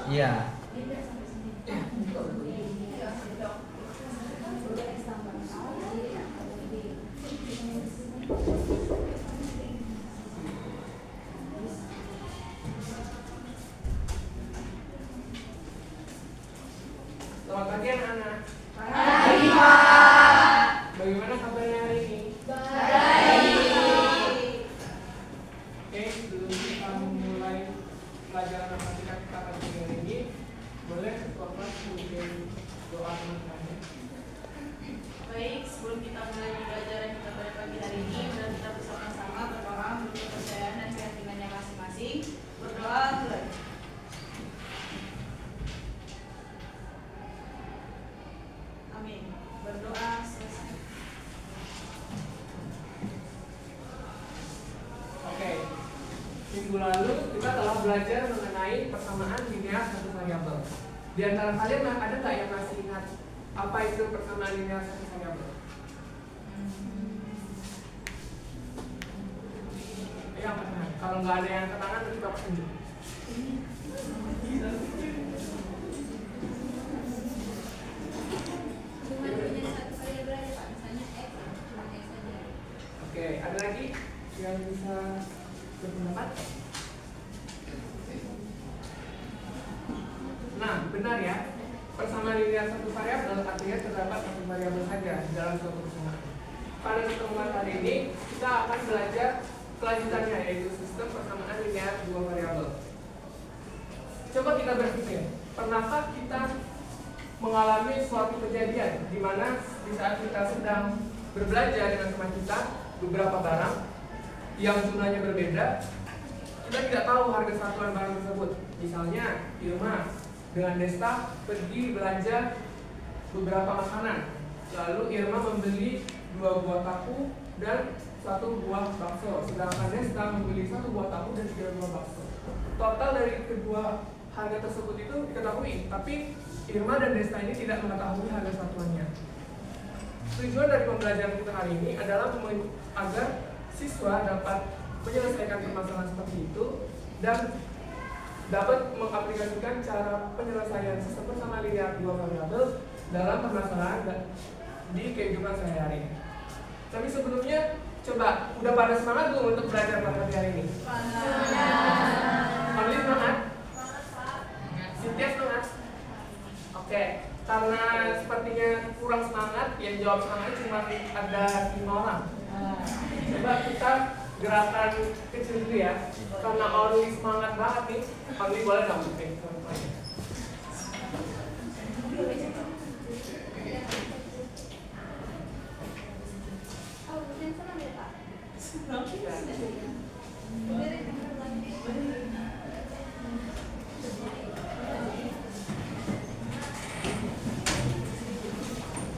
Iya. Selamat pagi anak-anak. Pagi, Pak. Bagaimana kabarnya hari ini? Baik. Oke, sebelum kita memulai pelajaran matematika kita pagi hari ini, boleh ketua kelas memimpin doa teman-temannya. Baik, sebelum kita mulai pelajaran kita pada pagi hari ini, mari kita bersama-sama berdoa menurut kepercayaan dan keyakinannya masing-masing. Berdoa mulai. Amin. Berdoa selesai. Oke, minggu lalu kita telah belajar mengenai persamaan linear satu variabel. Di antara kalian ada nggak yang masih ingat apa itu persamaan linear satu variabel? Ya, kalau nggak ada yang angkat tangan, nanti Bapak tunjuk. Oke, ada lagi yang bisa berpendapat? Nah, benar ya. Persamaan linear satu variabel artinya terdapat satu variabel saja dalam suatu persamaan. Pada pertemuan kali ini kita akan belajar kelanjutannya, yaitu sistem persamaan linear dua variabel. Coba kita berpikir, pernahkah kita mengalami suatu kejadian di mana di saat kita sedang berbelanja dengan teman kita beberapa barang yang jumlahnya berbeda, kita tidak tahu harga satuan barang tersebut. Misalnya Irma dengan Desta pergi belanja beberapa makanan, lalu Irma membeli 2 buah tahu dan 1 buah bakso, sedangkan Desta membeli 1 buah tahu dan 3 buah bakso. Total dari kedua harga tersebut itu diketahui, tapi Irma dan Desta ini tidak mengetahui harga satuannya. Tujuan dari pembelajaran kita hari ini adalah agar siswa dapat menyelesaikan permasalahan seperti itu dan dapat mengaplikasikan cara penyelesaian sistem persamaan linear dua variabel dalam permasalahan di kehidupan sehari-hari. Tapi sebelumnya, coba udah pada semangat belum untuk belajar matematika hari ini? Family semangat? Cynthia semangat? Oke, karena sepertinya kurang semangat, yang jawab semangat cuma ada 5 orang. Coba kita gerakan kecil dulu ya. Karena Orly semangat banget nih, Orly boleh dong bikin semuanya.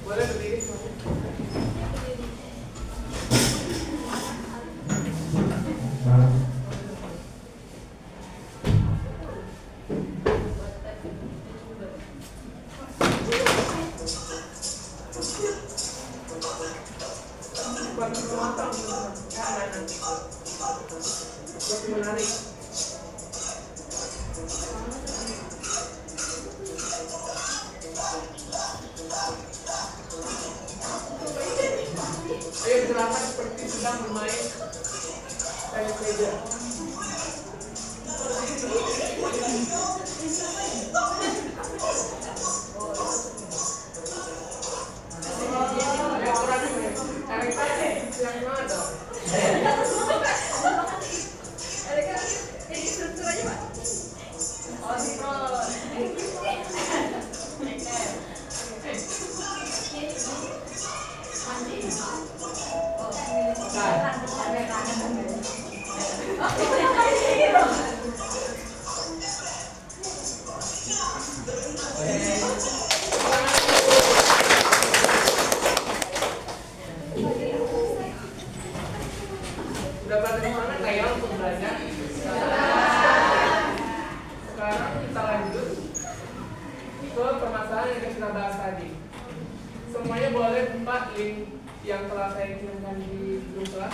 Boleh berdiri semuanya. Menarik. Ayo gerakan seperti sedang bermain kayak meja. Udah pada semangat nggak ya untuk belajar? Sekarang kita lanjut ke permasalahan yang kita bahas tadi. Semuanya boleh buka link yang telah saya kirimkan di grup kelas.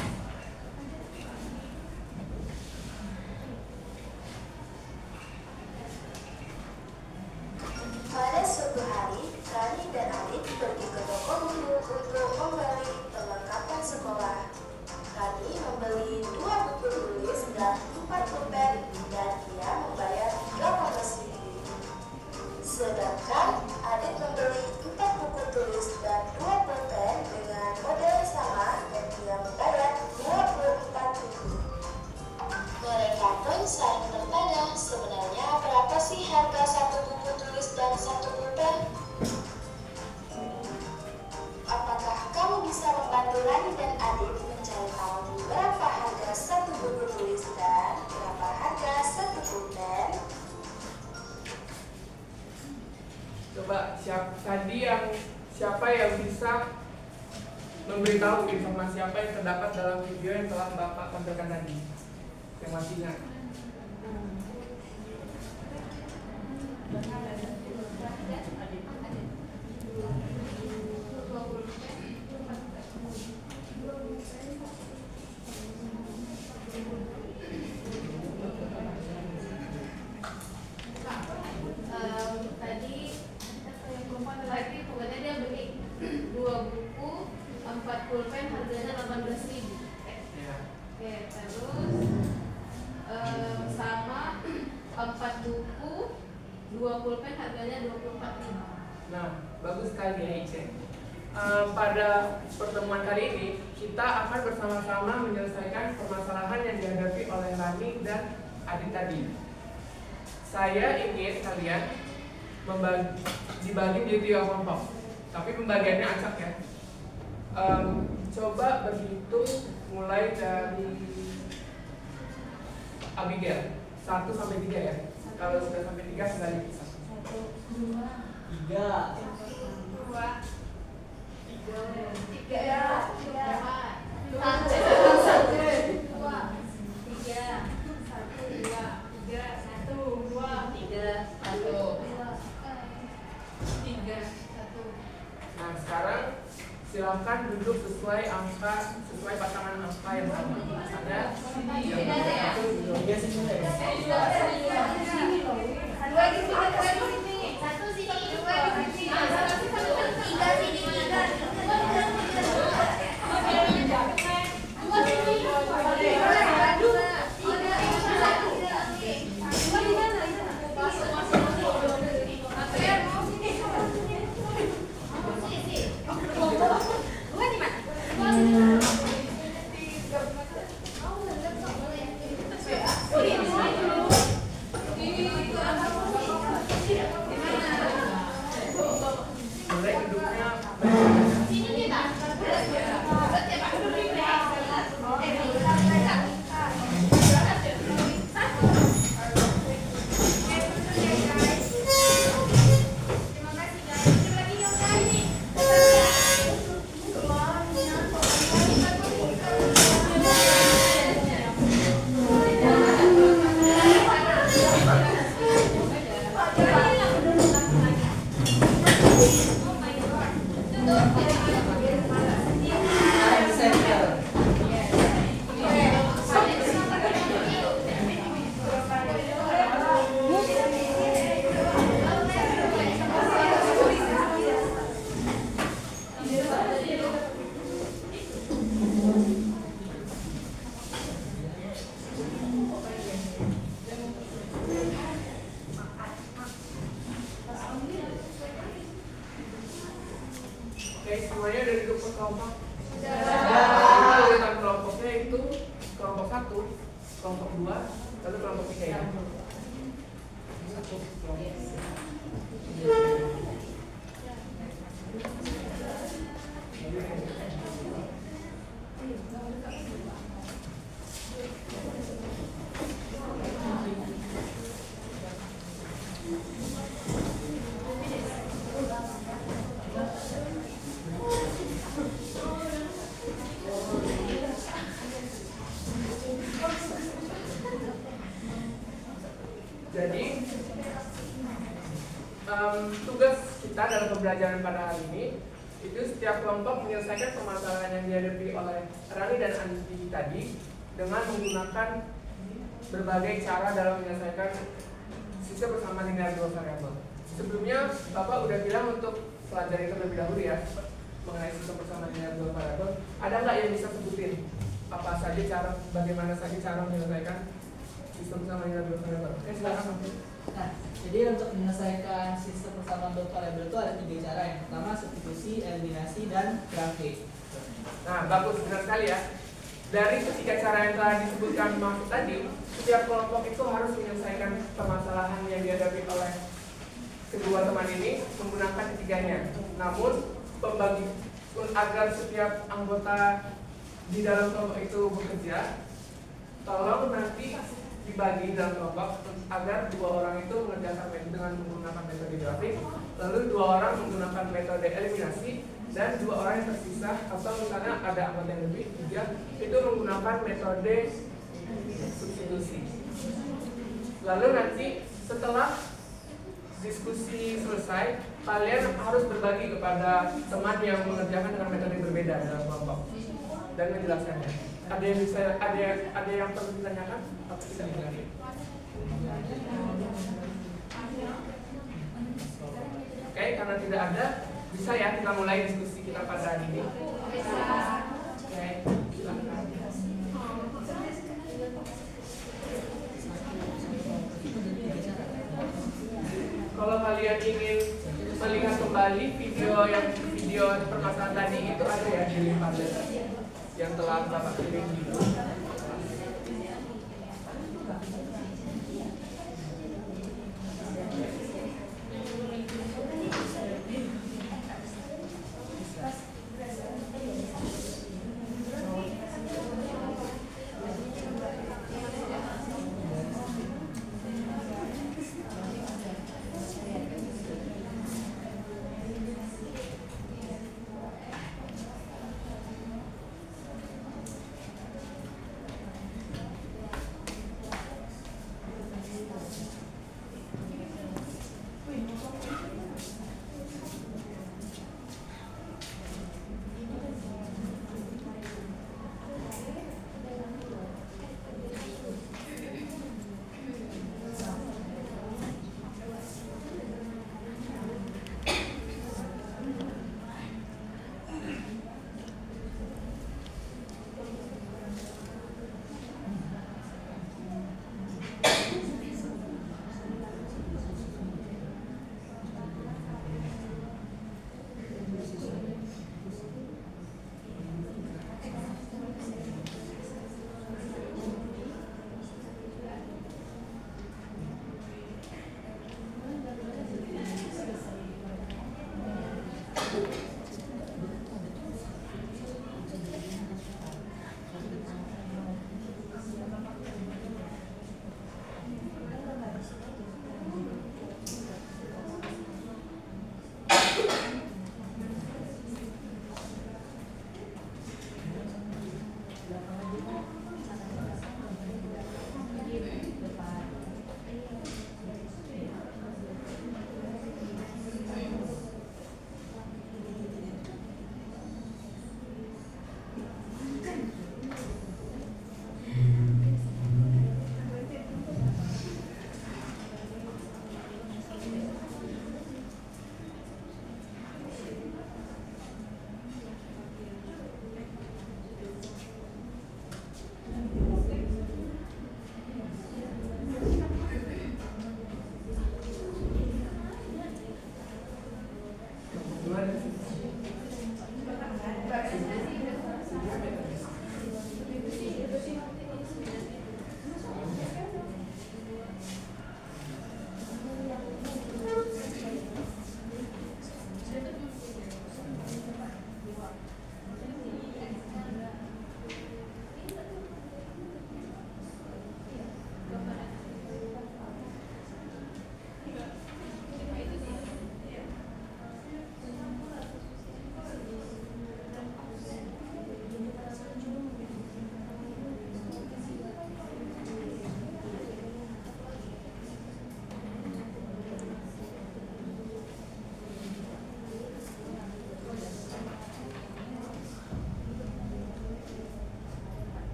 sih harga satu buku tulis dan satu pulpen? Apakah kamu bisa membantu Rani dan Adit mencari tahu berapa harga satu buku tulis dan berapa harga satu pulpen? Coba siapa yang bisa memberitahu informasi apa yang terdapat dalam video yang telah Bapak tampilkan tadi? Yang masih ingat? Tadi pokoknya dia beli 2 buku 4 pulpen harganya 18.000. Oke, terus sama 4 buku 2 pulpen harganya 24.000. Nah, bagus sekali ya Ice. Pada pertemuan kali ini kita akan bersama-sama menyelesaikan permasalahan yang dihadapi oleh Rani dan Adit tadi. Saya ingin kalian dibagi menjadi 3 kelompok, tapi pembagiannya acak ya. Coba berhitung mulai dari Abigail 1 sampai 3 ya. Kalau sudah sampai 3 kembali 3 Nah, sekarang silakan duduk sesuai pasangan angka yang sama. Ada semuanya udah duduk ke kelompok. Urutan kelompoknya itu kelompok 1, kelompok 2, lalu kelompok 3 ya. Jadi tugas kita dalam pembelajaran pada hari ini itu setiap kelompok menyelesaikan permasalahan yang dihadapi oleh Rani dan Andi tadi dengan menggunakan berbagai cara dalam menyelesaikan sistem persamaan linear dua variabel. Sebelumnya Bapak udah bilang untuk pelajari terlebih dahulu ya mengenai sistem persamaan linear dua variabel. Ada nggak yang bisa sebutin apa saja cara, bagaimana saja cara menyelesaikan sistem persamaan linear dua variabel? Silakan. Nah, jadi untuk menyelesaikan sistem persamaan dua variabel itu ada 3 cara. Yang pertama substitusi, eliminasi, dan grafik. Nah, bagus, benar sekali ya. Dari ketiga cara yang telah disebutkan maksud tadi, setiap kelompok itu harus menyelesaikan permasalahan yang dihadapi Namun agar setiap anggota di dalam kelompok itu bekerja, tolong nanti dibagi dalam kelompok agar 2 orang itu mengerjakan dengan menggunakan metode grafik, lalu 2 orang menggunakan metode eliminasi, dan 2 orang yang tersisa atau misalnya ada anggota yang lebih 3 itu menggunakan metode substitusi. Lalu nanti setelah diskusi selesai, kalian harus berbagi kepada teman yang mengerjakan dengan metode berbeda dalam kelompok dan menjelaskannya. Ada yang perlu ditanyakan? Apa tidak mengerti? Oke, karena tidak ada, bisa ya kita mulai diskusi kita pada hari ini. Oke, silakan. Kalau kalian ingin melihat kembali video permasalahan tadi itu ada ya di pada yang telah Bapak kirim gitu.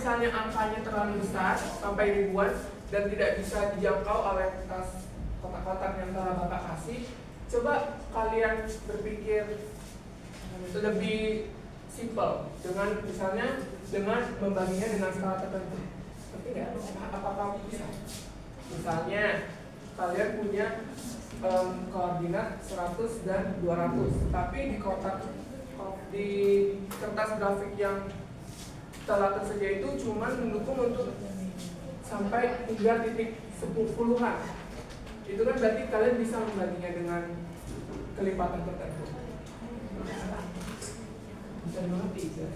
misalnya angkanya terlalu besar sampai ribuan dan tidak bisa dijangkau oleh tas kotak-kotak yang telah Bapak kasih, coba kalian berpikir lebih simple dengan misalnya dengan membaginya dengan skala tertentu. Seperti nggak? Apakah bisa? Misalnya kalian punya koordinat 100 dan 200, tapi di kertas grafik yang telah tersedia itu cuma mendukung untuk sampai hingga titik 10-an. Itu kan berarti kalian bisa membaginya dengan kelipatan tertentu. Bisa dimengerti ya?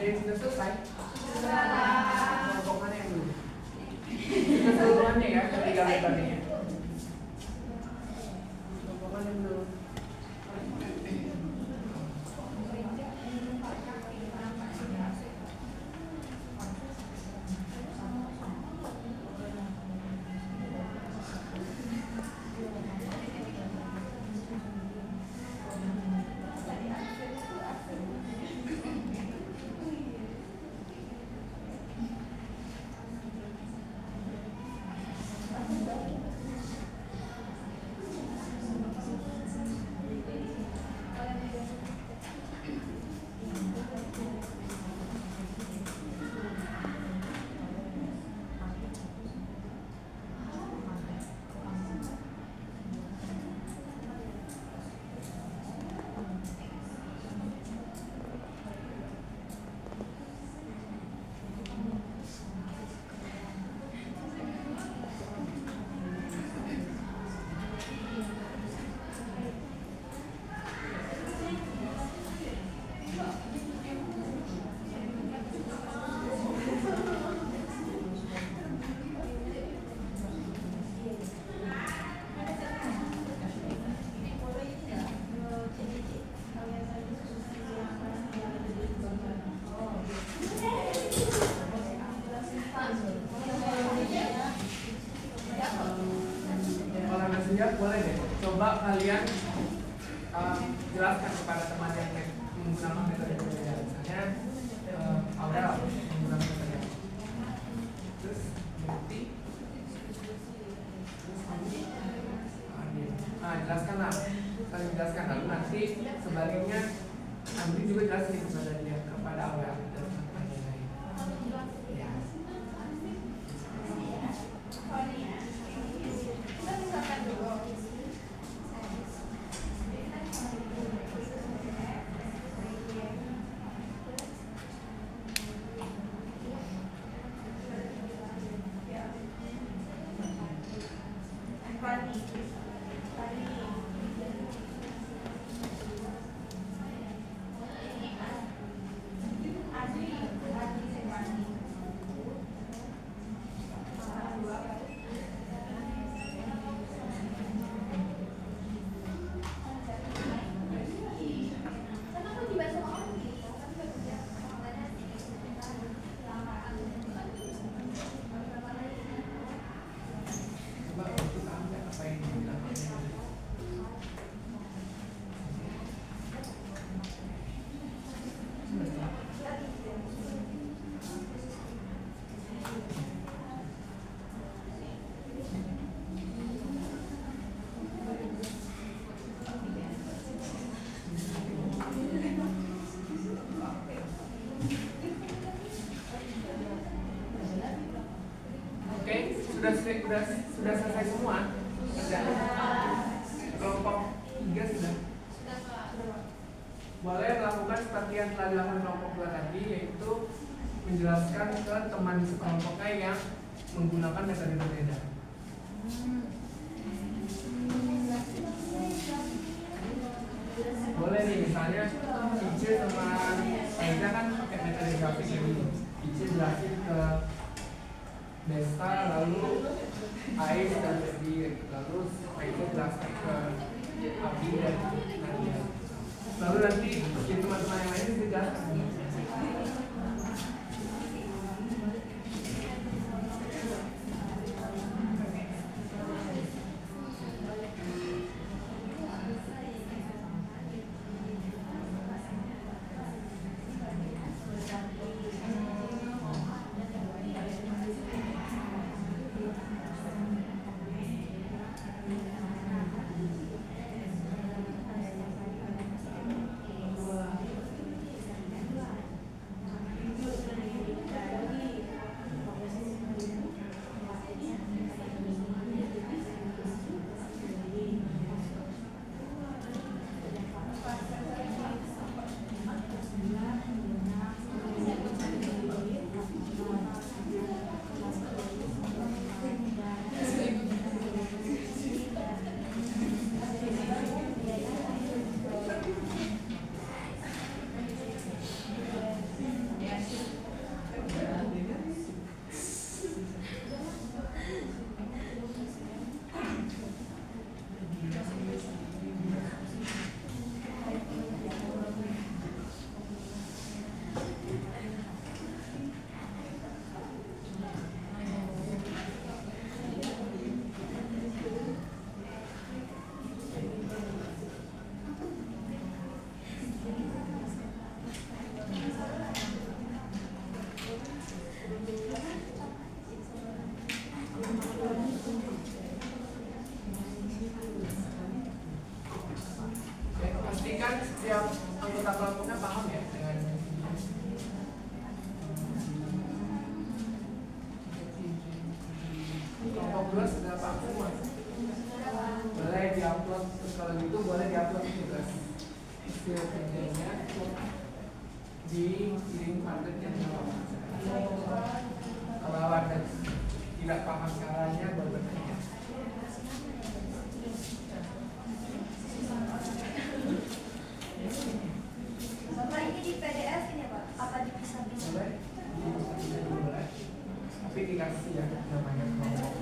Sudah selesai? Kelompok mana yang dulu? Keseluruhannya ya, ketiga metodenya. Kelompok mana yang dulu? coba kalian jelaskan kepada teman yang menggunakan metode berbeda. Misalnya Aurel menggunakan metode, terus Bukti, terus Andi. Nah, jelaskanlah, kalian jelaskan, lalu nanti sebaliknya Andi juga jelasin kepada dia, kepada Aurel dan teman yang lain. Ya. Sudah selesai semua kerjaan kelompok 3 sudah. Boleh melakukan seperti yang telah dilakukan kelompok 2 tadi, yaitu menjelaskan ke teman sekelompoknya yang menggunakan metode berbeda. Boleh nih, misalnya Ice sama Aiza kan pakai metode grafik ini. Ice jelasin ke Desta, lalu Ais dan Febri, lalu Aiza jelaskan ke Abi dan Nadia. Lalu nanti teman-teman yang lain bisa jelaskan. Setiap anggota kelompoknya paham ya dengan kelompok 2 sudah paham semua. Boleh diupload, terus kalau gitu boleh diupload tugas hasil kerjanya di link paket yang bawah. Kalau ada tidak paham caranya boleh bertanya. Bapak ini di PDF ini Pak? Apa dipisah-pisah? Boleh, dipisah-pisah boleh. Tapi dikasih ya namanya kelompok.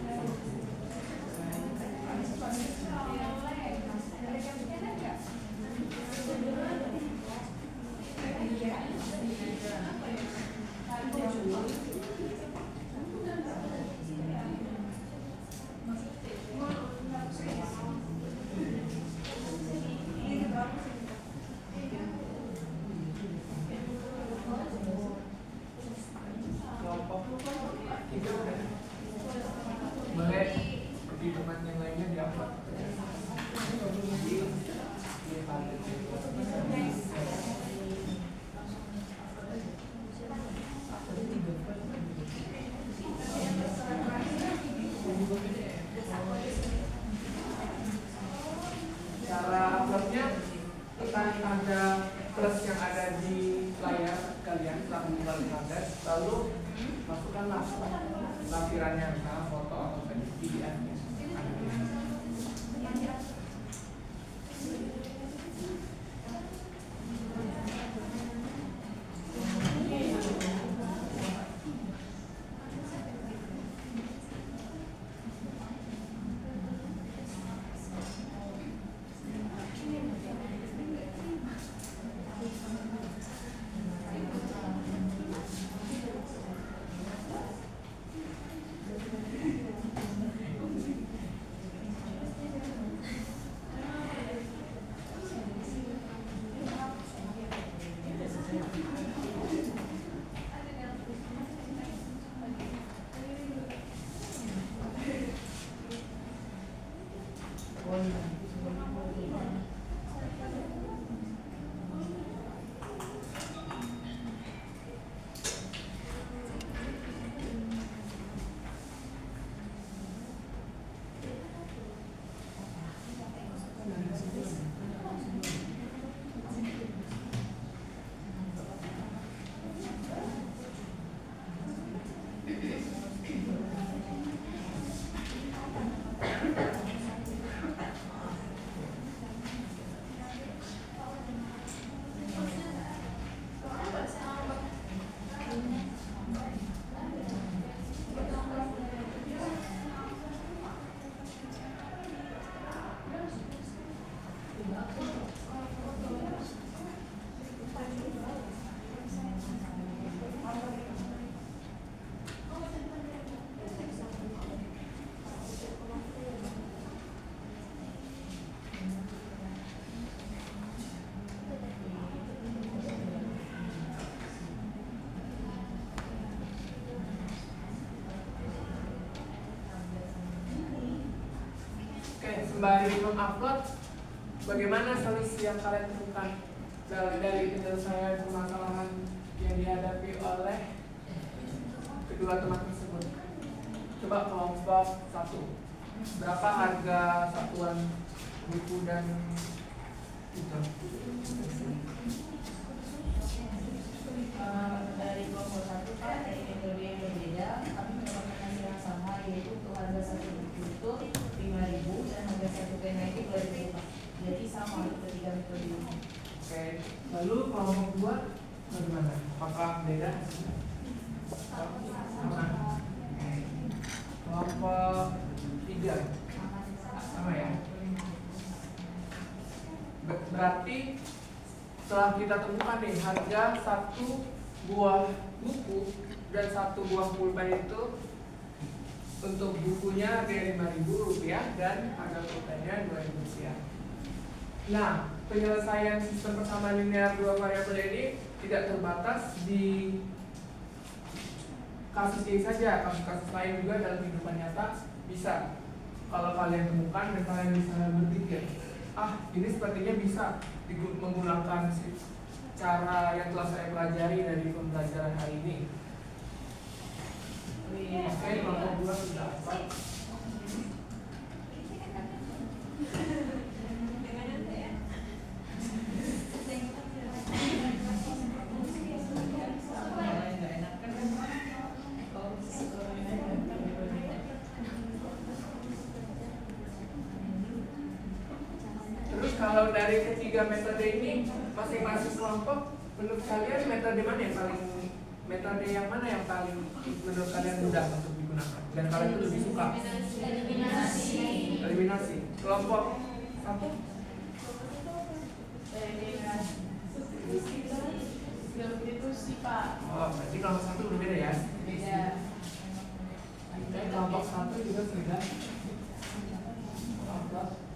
plus yang ada di layar kalian setelah membuka Hardcast, lalu masukkanlah lampirannya, misalnya foto atau PDF-nya. Sembari mengupload, bagaimana solusi yang kalian temukan dari penyelesaian permasalahan yang dihadapi oleh kedua teman tersebut? Coba kelompok 1, berapa harga satuan buku dan itu? Dari kelompok 1 Pak, dari metode yang berbeda, kami mendapatkan hasil yang sama, yaitu untuk harga satu buku itu 5.000 dan harga satu pena itu 2.000 Pak. Jadi sama untuk ketiga metode ini. Oke, lalu kelompok 2 bagaimana? Apakah beda? Sama. Kelompok 3 sama ya? Berarti setelah kita temukan nih harga satu buah buku dan satu buah pulpen itu, untuk bukunya harganya Rp5.000 dan harga pulpennya Rp2.000. Nah, penyelesaian sistem persamaan linear dua variabel ini tidak terbatas di kasus ini saja, kasus-kasus lain juga dalam kehidupan nyata bisa. Kalau kalian temukan dan kalian bisa berpikir, ini sepertinya bisa menggunakan cara yang telah saya pelajari dari pembelajaran hari ini. Oke, kelompok 2 sudah apa? Terus kalau dari ketiga metode ini masing-masing kelompok, menurut kalian metode mana yang paling menurut kalian mudah untuk digunakan dan kalian itu lebih suka? Eliminasi. Kelompok 1? Itu sih Pak. Oh, berarti kelompok 1 berbeda ya? Beda. Oke, kelompok 1 juga sudah. Kelompok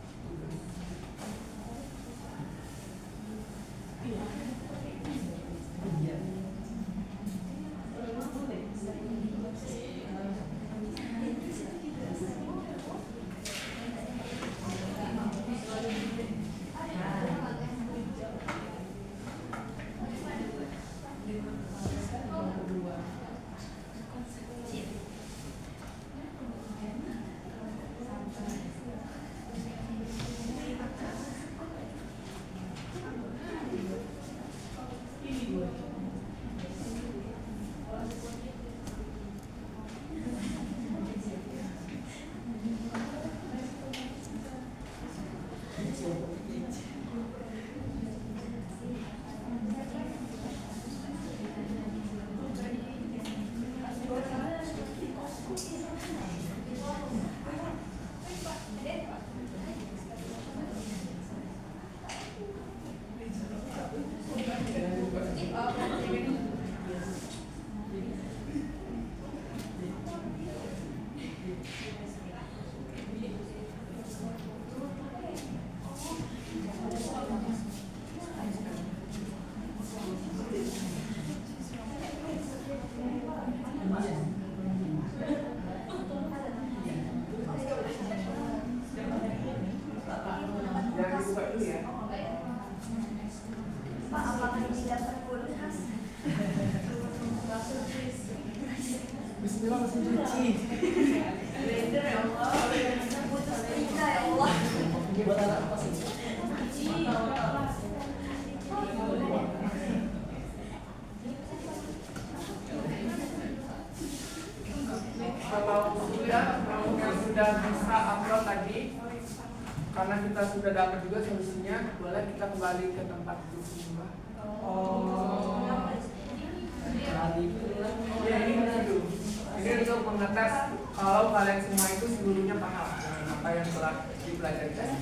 Bismillah mesin cuci. Blender ya Allah. Setrika ya Allah. Ini buat anak apa sih? Kalau sudah bisa upload tadi, karena kita sudah dapat juga solusinya, boleh kita kembali ke tempat duduk semula. Ya, ini dulu. Ini untuk mengetes kalau kalian semua itu seluruhnya paham dengan apa yang telah dipelajari tadi.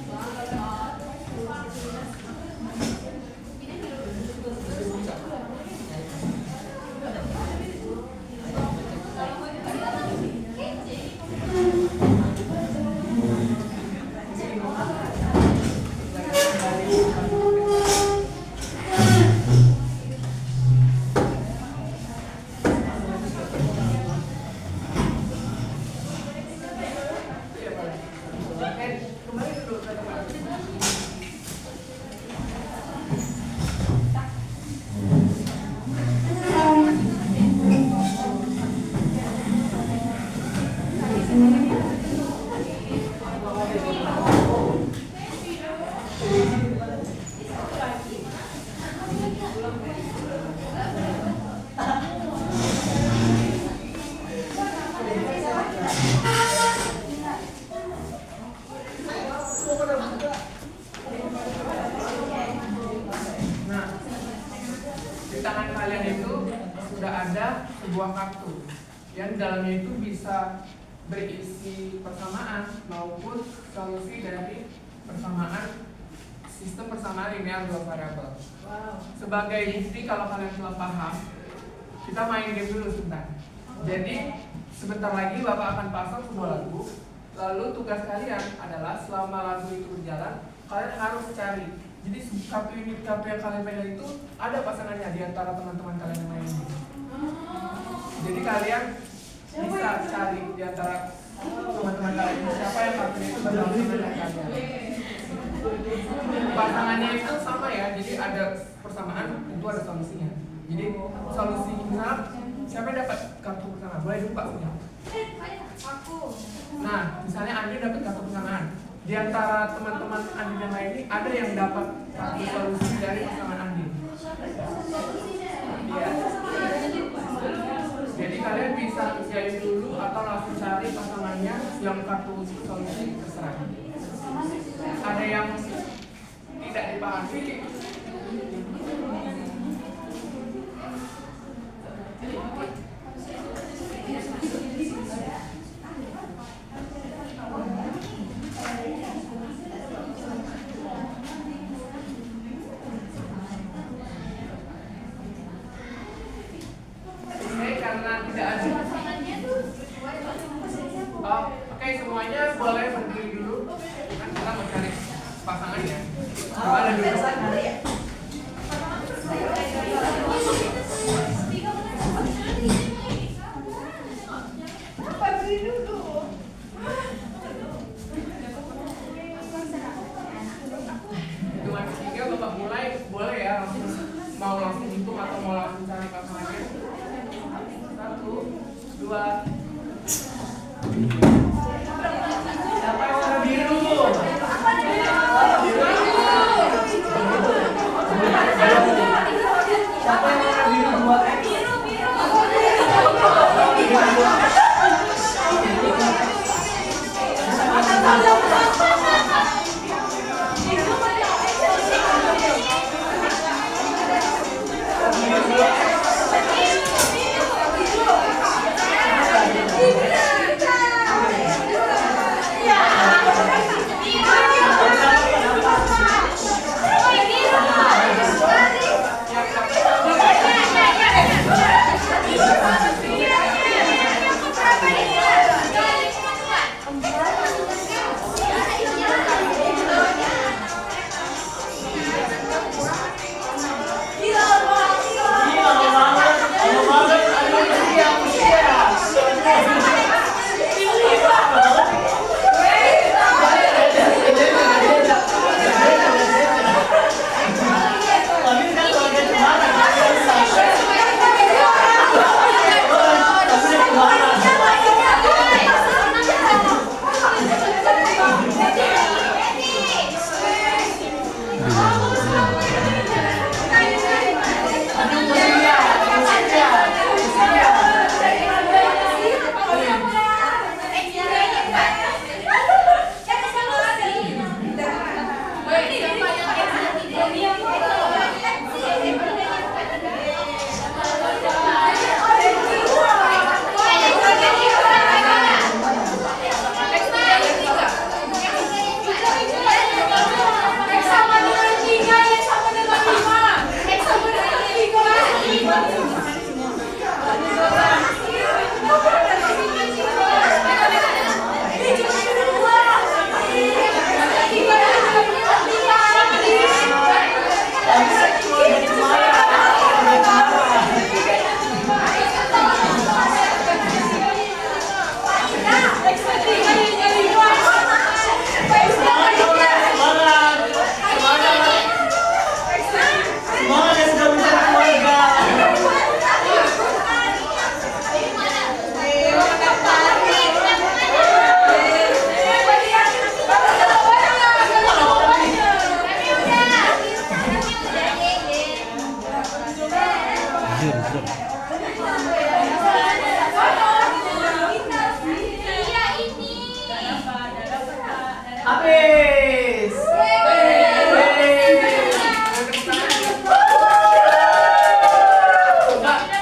Sebuah kartu yang dalamnya itu bisa berisi persamaan maupun solusi dari persamaan sistem persamaan linear dua variabel. Sebagai bukti kalau kalian telah paham, kita main game dulu sebentar. Jadi sebentar lagi Bapak akan pasang sebuah lagu. Lalu tugas kalian adalah selama lagu itu berjalan, kalian harus cari. Jadi kartu yang kalian pegang itu ada pasangannya di antara teman-teman kalian yang lain. Jadi kalian bisa cari di antara teman-teman kalian siapa yang kartunya itu berbeda dengan kalian. Pasangannya itu sama ya, jadi ada persamaan, tentu ada solusinya. Jadi solusi misal siapa yang dapat kartu persamaan? Boleh lupa punya. Aku. Nah, misalnya Andi dapat kartu persamaan. Di antara teman-teman Andi yang lain ini ada yang dapat kartu solusi dari persamaan Andi. Iya. Jadi kalian bisa kerjain dulu atau langsung cari pasangannya yang kartu solusi terserah. Ada yang tidak dipahami. Oke, semuanya boleh berdiri dulu. Kan kita mau cari pasangannya. Coba dulu. Hitungan ketiga Bapak mulai, boleh ya langsung mau langsung hitung atau mau langsung cari pasangannya. 1, 2. Siapa yang warna biru? Siapa yang warna biru buat X? Habis.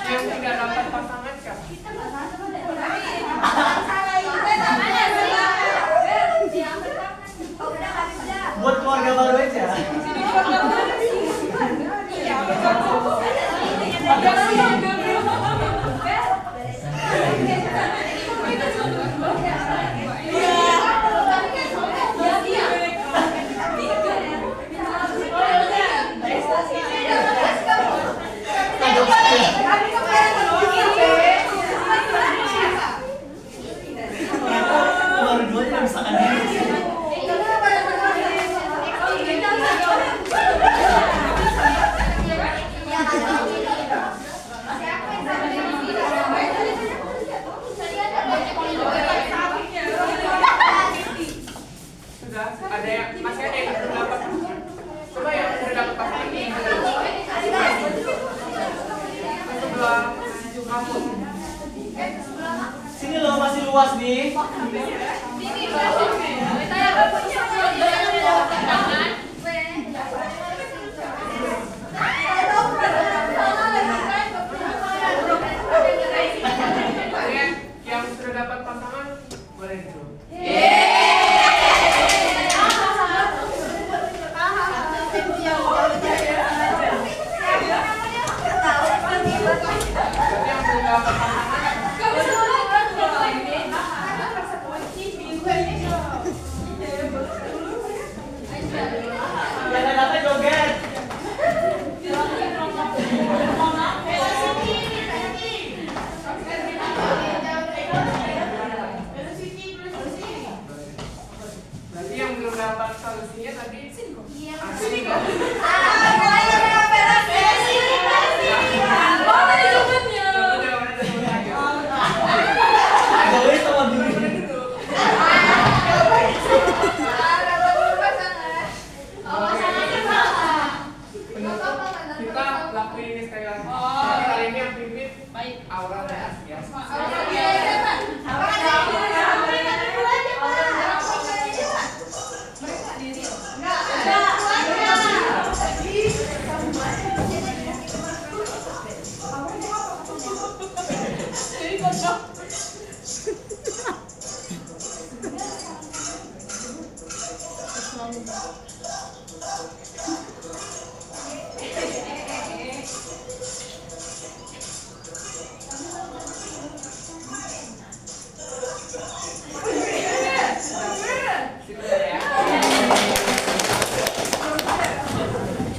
Yang tidak dapat pasangan siapa? Buat keluarga baru aja. Baru dua aja misalkan diri. Sudah ada yang masih ada yang belum dapat pasangan. Coba yang sudah dapat pasangan ini sebelah kamu. Sini loh, masih luas nih. Yang sudah dapat pasangan boleh duduk. Yang belum dapat pasangan Jangan datang joget. berarti yang belum dapat solusinya tadi asli kan? Joget sama diri. Kita lakuin ini sekali lagi. Tapi kali ini yang pimpin Aura dan Asia.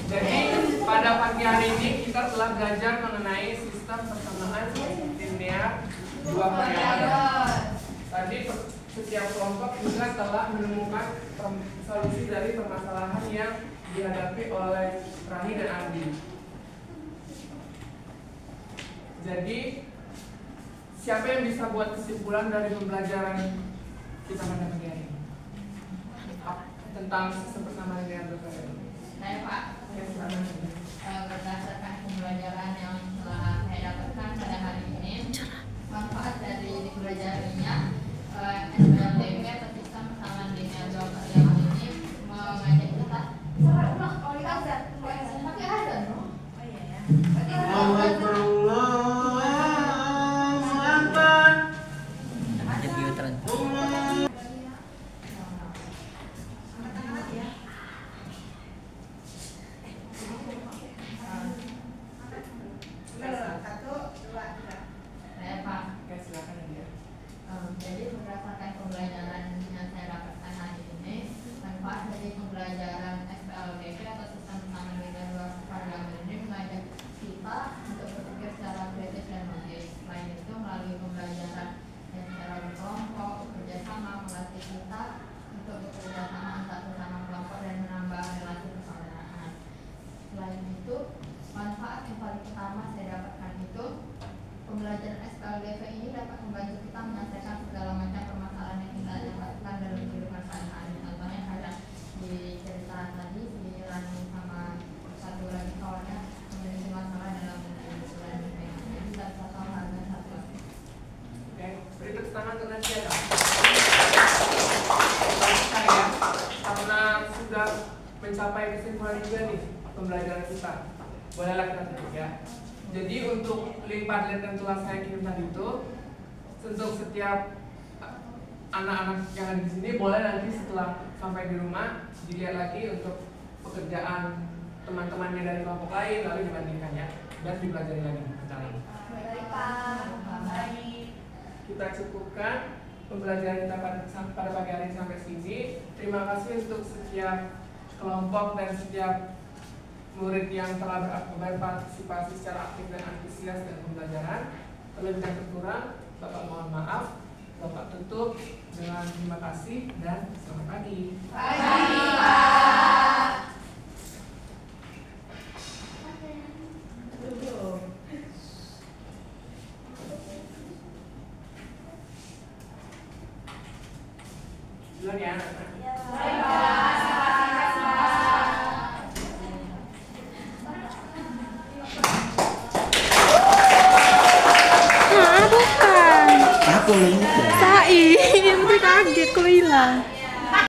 Jadi pada pagi hari ini kita telah belajar mengenai sistem persamaan linear dua variabel. Tadi setiap kelompok juga telah menemukan solusi dari permasalahan yang dihadapi oleh Rani dan Andi. Jadi siapa yang bisa buat kesimpulan dari pembelajaran kita pada pagi hari ini tentang sistem persamaan linear dua variabel? Saya Pak, Ya, silakan. berdasarkan pembelajaran yang telah saya dapatkan pada hari ini, manfaat dari pembelajarannya SPLDP atau sistem persamaan linear dua variabel ini mengajak kita pakai azan, no? Oh iya ya. Saya Pak. Oke, silakan ya. Jadi berdasarkan pembelajaran yang saya dapatkan hari ini, manfaat dari pembelajaran SPLDP atau sistem persamaan linear dua variabel ini mengajak kita untuk berpikir secara kritis dan logis. Selain itu, melalui pembelajaran dan secara berkelompok, bekerjasama melatih kita untuk bekerja sama antar sesama kelompok dan menambah relasi persaudaraan. Selain itu, manfaat yang paling utama saya dapatkan itu pembelajaran SPLDP ini dapat membantu kita menyelesaikan segala macam permasalahan yang kita dapatkan dalam kehidupan sehari-hari. Contohnya kayak di cerita tadi, si Rani sama satu lagi kawannya memiliki masalah dalam kehidupan pembelajaran kita. Bolehlah kita ketik ya. Jadi untuk link Padlet yang telah saya kirim tadi itu, untuk setiap anak-anak yang ada di sini boleh nanti setelah sampai di rumah dilihat lagi untuk pekerjaan teman-temannya dari kelompok lain, lalu dibandingkan ya, dan dipelajari lagi ke dalam. Baik Pak. Baik. Kita cukupkan pembelajaran kita pada pagi hari sampai sini. Terima kasih untuk setiap kelompok dan setiap murid yang telah berpartisipasi secara aktif dan antusias dalam pembelajaran. Terlebih dan terkurang, Bapak mohon maaf. Bapak tutup dengan terima kasih dan selamat pagi. Pagi Pak. Duluan ya. Baik Pak. Bukan. Sai, ini kaget kok hilang.